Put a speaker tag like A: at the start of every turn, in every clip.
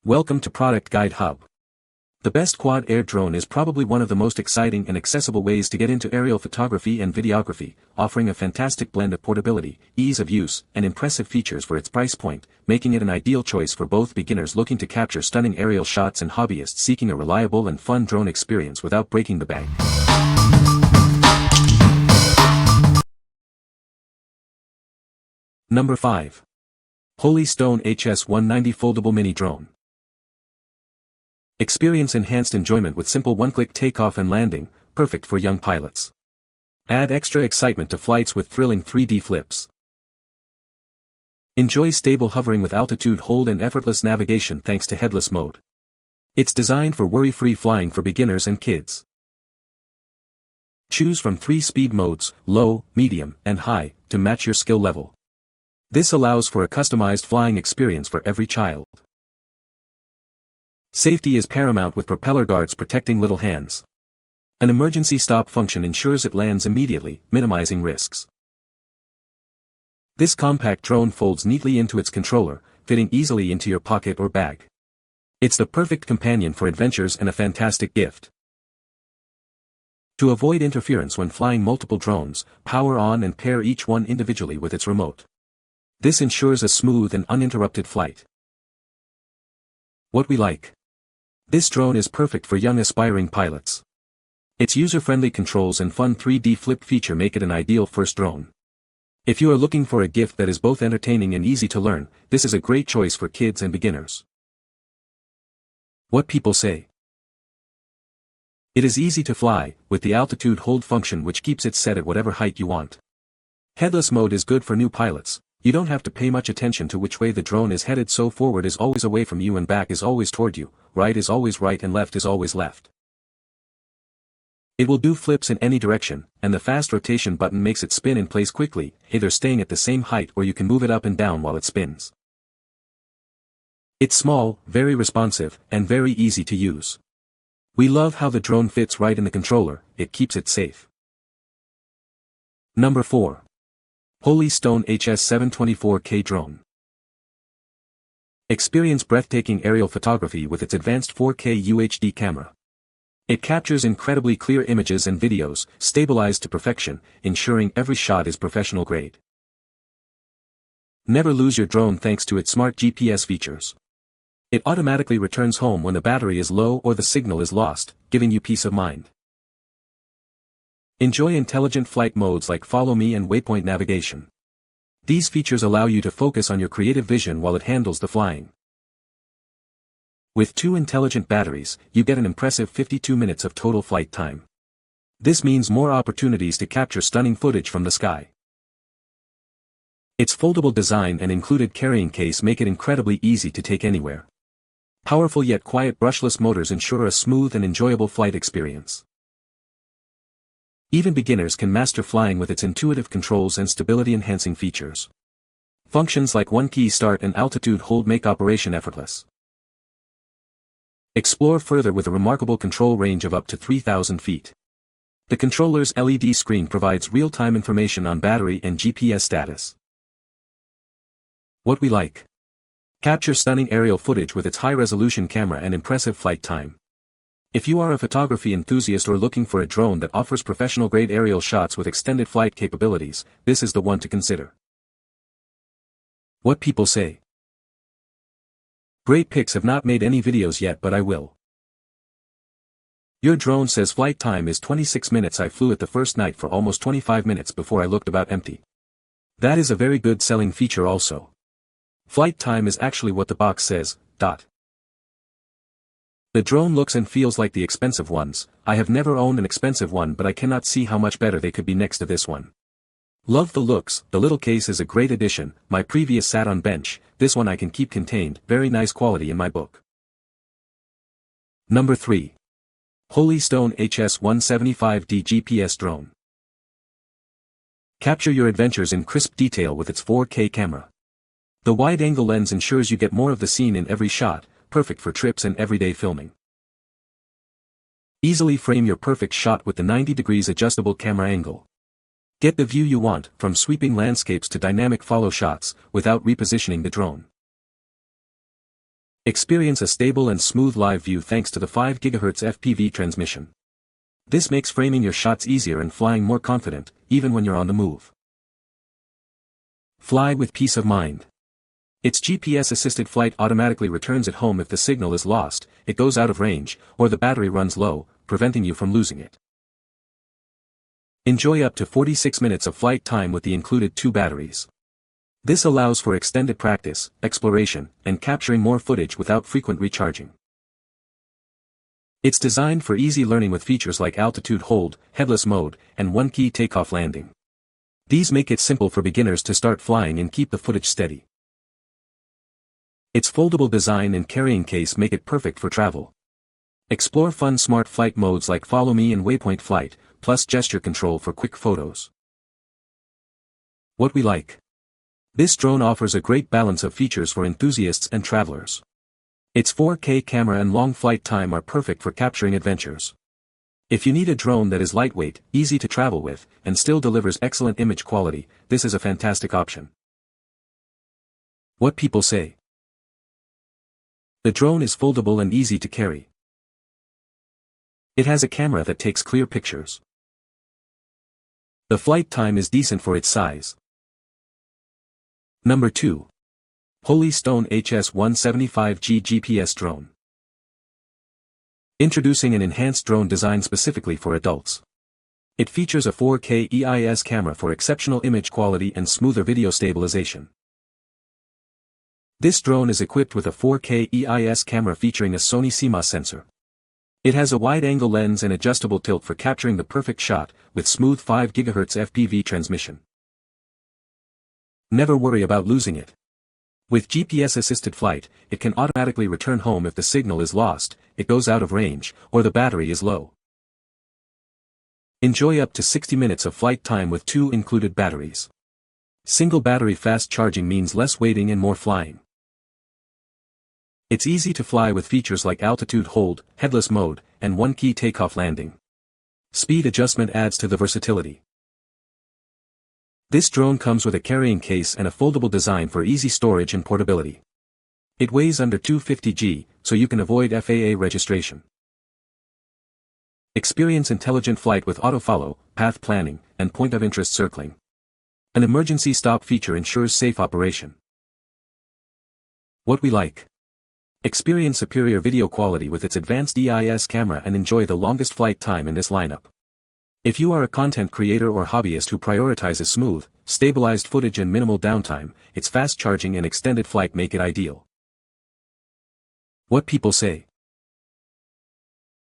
A: Welcome to Product Guide Hub. The best quad air drone is probably one of the most exciting and accessible ways to get into aerial photography and videography, offering a fantastic blend of portability, ease of use, and impressive features for its price point, making it an ideal choice for both beginners looking to capture stunning aerial shots and hobbyists seeking a reliable and fun drone experience without breaking the bank. Number 5. Holy Stone HS190 Foldable Mini Drone. Experience enhanced enjoyment with simple one-click takeoff and landing, perfect for young pilots. Add extra excitement to flights with thrilling 3D flips. Enjoy stable hovering with altitude hold and effortless navigation thanks to headless mode. It's designed for worry-free flying for beginners and kids. Choose from 3 speed modes, low, medium, and high, to match your skill level. This allows for a customized flying experience for every child. Safety is paramount with propeller guards protecting little hands. An emergency stop function ensures it lands immediately, minimizing risks. This compact drone folds neatly into its controller, fitting easily into your pocket or bag. It's the perfect companion for adventures and a fantastic gift. To avoid interference when flying multiple drones, power on and pair each one individually with its remote. This ensures a smooth and uninterrupted flight. What we like. This drone is perfect for young aspiring pilots. Its user-friendly controls and fun 3D flip feature make it an ideal first drone. If you are looking for a gift that is both entertaining and easy to learn, this is a great choice for kids and beginners. What people say. It is easy to fly, with the altitude hold function which keeps it set at whatever height you want. Headless mode is good for new pilots. You don't have to pay much attention to which way the drone is headed, so forward is always away from you and back is always toward you, right is always right and left is always left. It will do flips in any direction, and the fast rotation button makes it spin in place quickly, either staying at the same height or you can move it up and down while it spins. It's small, very responsive, and very easy to use. We love how the drone fits right in the controller, it keeps it safe. Number 4. Holy Stone HS724K Drone. Experience breathtaking aerial photography with its advanced 4K UHD camera. It captures incredibly clear images and videos, stabilized to perfection, ensuring every shot is professional grade. Never lose your drone thanks to its smart GPS features. It automatically returns home when the battery is low or the signal is lost, giving you peace of mind. Enjoy intelligent flight modes like Follow Me and Waypoint navigation. These features allow you to focus on your creative vision while it handles the flying. With 2 intelligent batteries, you get an impressive 52 minutes of total flight time. This means more opportunities to capture stunning footage from the sky. Its foldable design and included carrying case make it incredibly easy to take anywhere. Powerful yet quiet brushless motors ensure a smooth and enjoyable flight experience. Even beginners can master flying with its intuitive controls and stability-enhancing features. Functions like one-key start and altitude hold make operation effortless. Explore further with a remarkable control range of up to 3,000 feet. The controller's LED screen provides real-time information on battery and GPS status. What we like. Capture stunning aerial footage with its high-resolution camera and impressive flight time. If you are a photography enthusiast or looking for a drone that offers professional-grade aerial shots with extended flight capabilities, this is the one to consider. What people say. Great pics. Have not made any videos yet, but I will. Your drone says flight time is 26 minutes. I flew it the first night for almost 25 minutes before I looked about empty. That is a very good selling feature also. Flight time is actually what the box says. The drone looks and feels like the expensive ones. I have never owned an expensive one, but I cannot see how much better they could be next to this one. Love the looks. The little case is a great addition. My previous sat on bench, this one I can keep contained. Very nice quality in my book. Number 3. Holy Stone HS175D GPS Drone. Capture your adventures in crisp detail with its 4K camera. The wide-angle lens ensures you get more of the scene in every shot, perfect for trips and everyday filming. Easily frame your perfect shot with the 90 degrees adjustable camera angle. Get the view you want, from sweeping landscapes to dynamic follow shots, without repositioning the drone. Experience a stable and smooth live view thanks to the 5 GHz FPV transmission. This makes framing your shots easier and flying more confident, even when you're on the move. Fly with peace of mind. Its GPS-assisted flight automatically returns at home if the signal is lost, it goes out of range, or the battery runs low, preventing you from losing it. Enjoy up to 46 minutes of flight time with the included 2 batteries. This allows for extended practice, exploration, and capturing more footage without frequent recharging. It's designed for easy learning with features like altitude hold, headless mode, and one-key takeoff landing. These make it simple for beginners to start flying and keep the footage steady. Its foldable design and carrying case make it perfect for travel. Explore fun smart flight modes like Follow Me and Waypoint Flight, plus gesture control for quick photos. What we like. This drone offers a great balance of features for enthusiasts and travelers. Its 4K camera and long flight time are perfect for capturing adventures. If you need a drone that is lightweight, easy to travel with, and still delivers excellent image quality, this is a fantastic option. What people say. The drone is foldable and easy to carry. It has a camera that takes clear pictures. The flight time is decent for its size. Number 2. Holy Stone HS-175G GPS Drone. Introducing an enhanced drone designed specifically for adults. It features a 4K EIS camera for exceptional image quality and smoother video stabilization. This drone is equipped with a 4K EIS camera featuring a Sony CMOS sensor. It has a wide-angle lens and adjustable tilt for capturing the perfect shot, with smooth 5 GHz FPV transmission. Never worry about losing it. With GPS-assisted flight, it can automatically return home if the signal is lost, it goes out of range, or the battery is low. Enjoy up to 60 minutes of flight time with 2 included batteries. Single battery fast charging means less waiting and more flying. It's easy to fly with features like altitude hold, headless mode, and one-key takeoff landing. Speed adjustment adds to the versatility. This drone comes with a carrying case and a foldable design for easy storage and portability. It weighs under 250 g, so you can avoid FAA registration. Experience intelligent flight with auto-follow, path planning, and point-of-interest circling. An emergency stop feature ensures safe operation. What we like. Experience superior video quality with its advanced EIS camera and enjoy the longest flight time in this lineup. If you are a content creator or hobbyist who prioritizes smooth, stabilized footage and minimal downtime, its fast charging and extended flight make it ideal. What people say.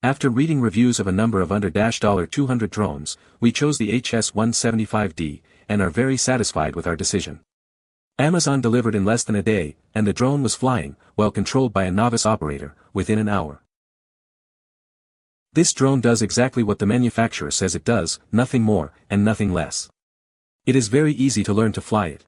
A: After reading reviews of a number of under $200 drones, we chose the HS-175D, and are very satisfied with our decision. Amazon delivered in less than a day, and the drone was flying, well controlled by a novice operator, within an hour. This drone does exactly what the manufacturer says it does, nothing more, and nothing less. It is very easy to learn to fly it.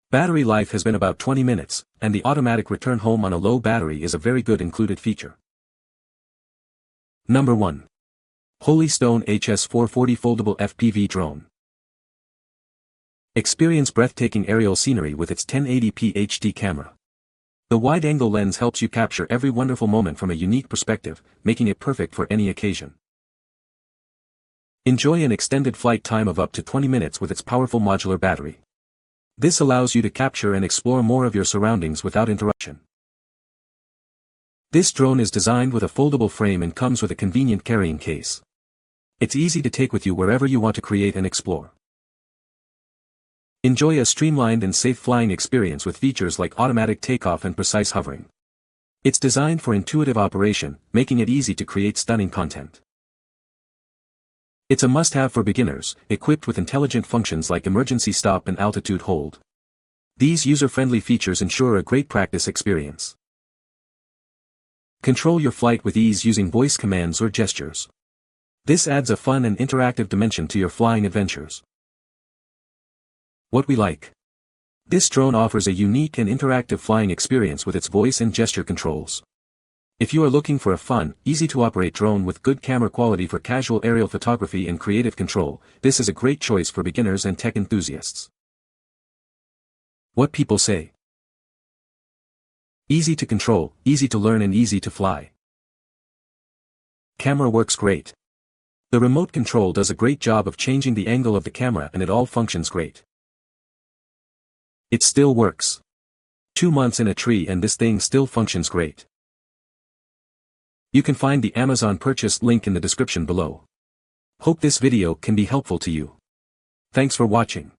A: Battery life has been about 20 minutes, and the automatic return home on a low battery is a very good included feature. Number 1. Holy Stone HS-440 Foldable FPV Drone. Experience breathtaking aerial scenery with its 1080p HD camera. The wide-angle lens helps you capture every wonderful moment from a unique perspective, making it perfect for any occasion. Enjoy an extended flight time of up to 20 minutes with its powerful modular battery. This allows you to capture and explore more of your surroundings without interruption. This drone is designed with a foldable frame and comes with a convenient carrying case. It's easy to take with you wherever you want to create and explore. Enjoy a streamlined and safe flying experience with features like automatic takeoff and precise hovering. It's designed for intuitive operation, making it easy to create stunning content. It's a must-have for beginners, equipped with intelligent functions like emergency stop and altitude hold. These user-friendly features ensure a great practice experience. Control your flight with ease using voice commands or gestures. This adds a fun and interactive dimension to your flying adventures. What we like. This drone offers a unique and interactive flying experience with its voice and gesture controls. If you are looking for a fun, easy-to-operate drone with good camera quality for casual aerial photography and creative control, this is a great choice for beginners and tech enthusiasts. What people say. Easy to control, easy to learn and easy to fly. Camera works great. The remote control does a great job of changing the angle of the camera and it all functions great. It still works. 2 months in a tree and this thing still functions great. You can find the Amazon purchase link in the description below. Hope this video can be helpful to you. Thanks for watching.